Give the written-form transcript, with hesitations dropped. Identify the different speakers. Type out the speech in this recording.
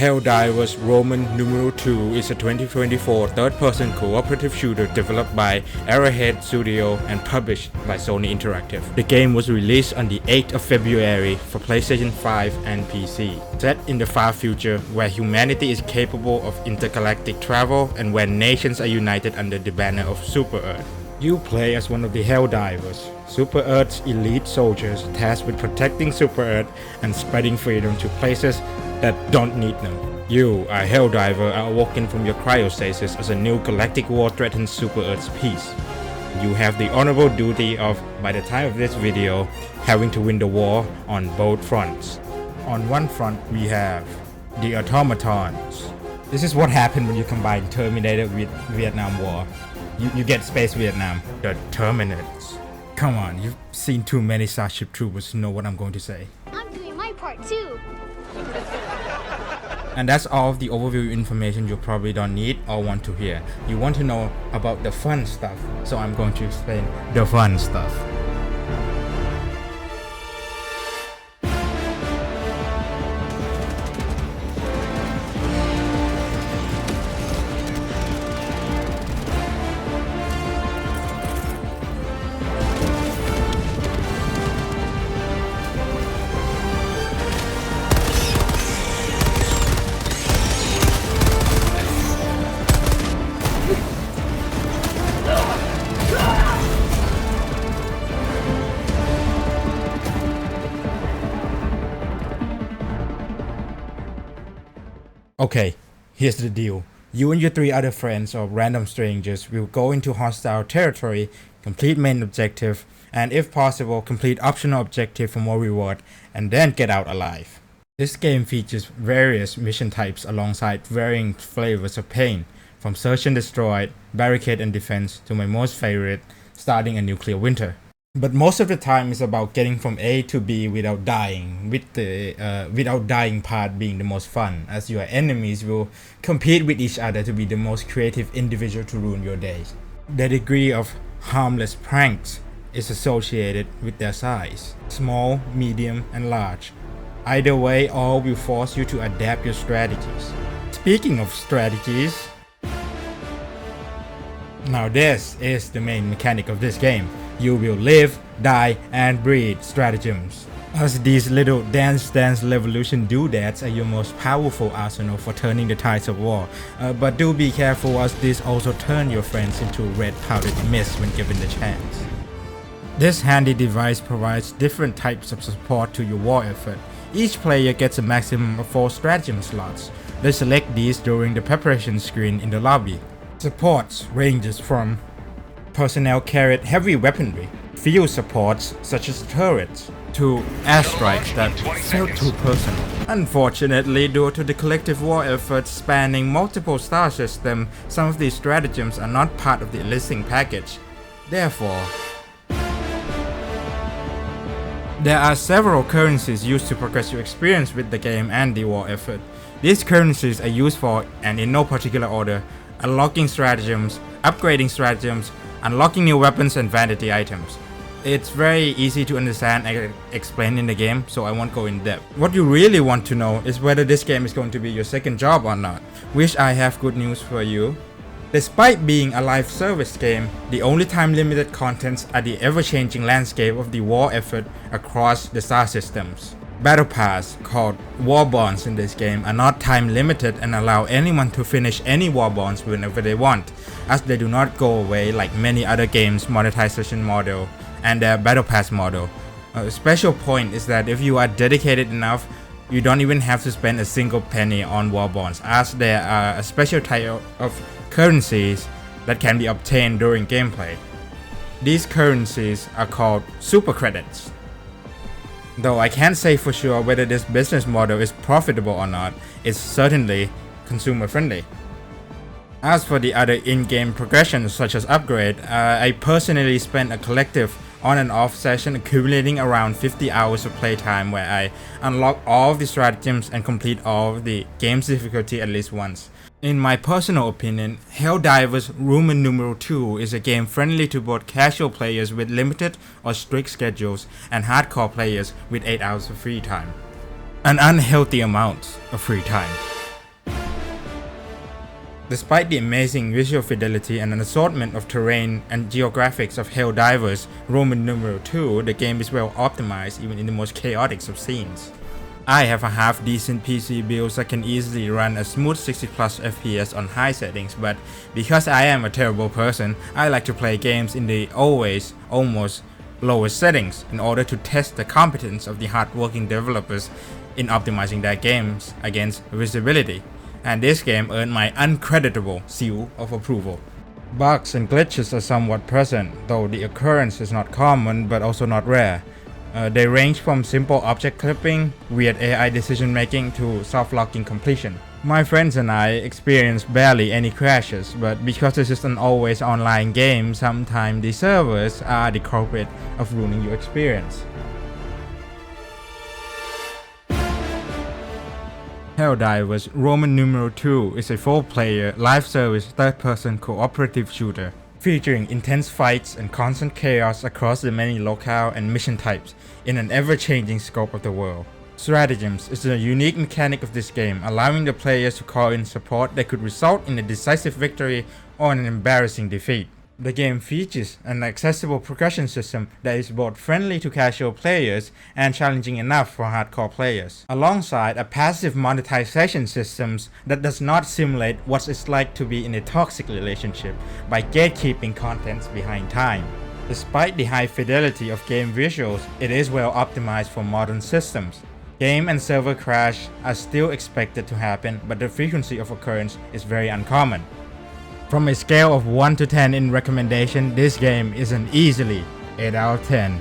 Speaker 1: Helldivers Roman numeral 2 is a 2024 third-person cooperative shooter developed by Arrowhead Studio and published by Sony Interactive. The game was released on the 8th of February for PlayStation 5 and PC. Set in the far future where humanity is capable of intergalactic travel and where nations are united under the banner of Super Earth. You play as one of the Helldivers, Super Earth's elite soldiers tasked with protecting Super Earth and spreading freedom to places that don't need them. You, a Helldiver, are awoken from your cryostasis as a new galactic war threatens Super Earth's peace. You have the honorable duty of, by the time of this video, having to win the war on both fronts. On one front we have the automatons. This is what happened when you combine Terminator with Vietnam War. You get Space Vietnam, the Terminators. Come on, you've seen too many Starship Troopers to know what I'm going to say.
Speaker 2: I'm doing my part too.
Speaker 1: And that's all of the overview information you probably don't need or want to hear. You want to know about the fun stuff, so I'm going to explain the fun stuff. Okay, here's the deal. You and your 3 other friends or random strangers will go into hostile territory, complete main objective, and if possible, complete optional objective for more reward, and then get out alive. This game features various mission types alongside varying flavors of pain, from search and destroy, barricade and defense, to my most favorite, starting a nuclear winter. But most of the time is about getting from A to B without dying, with the without dying part being the most fun, as your enemies will compete with each other to be the most creative individual to ruin your day. The degree of harmless pranks is associated with their size, small, medium, and large. Either way, all will force you to adapt your strategies. Speaking of strategies, now this is the main mechanic of this game. You will live, die, and breathe stratagems. As these little dance revolution doodads are your most powerful arsenal for turning the tides of war. But do be careful, as these also turn your friends into red powdered mist when given the chance. This handy device provides different types of support to your war effort. Each player gets a maximum of 4 stratagem slots. They select these during the preparation screen in the lobby. Supports ranges from personnel carried heavy weaponry, field supports such as turrets, to airstrikes that felt too personal. Unfortunately, due to the collective war effort spanning multiple star systems, some of these stratagems are not part of the enlisting package. Therefore, there are several currencies used to progress your experience with the game and the war effort. These currencies are used for, and in no particular order, unlocking stratagems, upgrading stratagems, unlocking new weapons and vanity items. It's very easy to understand and explain in the game, so I won't go in depth. What you really want to know is whether this game is going to be your second job or not, which I have good news for you. Despite being a live service game, the only time limited contents are the ever-changing landscape of the war effort across the star systems. Battlepass, called war bonds in this game, are not time limited and allow anyone to finish any war bonds whenever they want, as they do not go away like many other games' monetization model and their Battlepass model. A special point is that if you are dedicated enough, you don't even have to spend a single penny on war bonds, as there are a special type of currencies that can be obtained during gameplay. These currencies are called super credits. Though I can't say for sure whether this business model is profitable or not, it's certainly consumer friendly. As for the other in-game progressions such as upgrade, I personally spent a collective on and off session accumulating around 50 hours of playtime where I unlock all of the stratagems and complete all of the game's difficulty at least once. In my personal opinion, Helldivers Roman numeral 2 is a game friendly to both casual players with limited or strict schedules and hardcore players with 8 hours of free time. An unhealthy amount of free time. Despite the amazing visual fidelity and an assortment of terrain and geographics of Helldivers Roman numeral 2, the game is well optimized even in the most chaotic of scenes. I have a half decent PC build that can easily run a smooth 60 plus FPS on high settings, but because I am a terrible person, I like to play games in the almost lowest settings in order to test the competence of the hardworking developers in optimizing their games against visibility. And this game earned my uncreditable seal of approval. Bugs and glitches are somewhat present, though the occurrence is not common but also not rare. They range from simple object clipping, weird AI decision making to soft locking completion. My friends and I experienced barely any crashes, but because this is an always online game, sometimes the servers are the culprit of ruining your experience. Helldivers Roman numeral 2 is a 4-player, live-service, third-person cooperative shooter, featuring intense fights and constant chaos across the many locale and mission types in an ever-changing scope of the world. Stratagems is a unique mechanic of this game, allowing the players to call in support that could result in a decisive victory or an embarrassing defeat. The game features an accessible progression system that is both friendly to casual players and challenging enough for hardcore players, alongside a passive monetization system that does not simulate what it's like to be in a toxic relationship by gatekeeping contents behind time. Despite the high fidelity of game visuals, it is well optimized for modern systems. Game and server crash are still expected to happen, but the frequency of occurrence is very uncommon. From a scale of 1 to 10 in recommendation, this game is an easily 8 out of 10.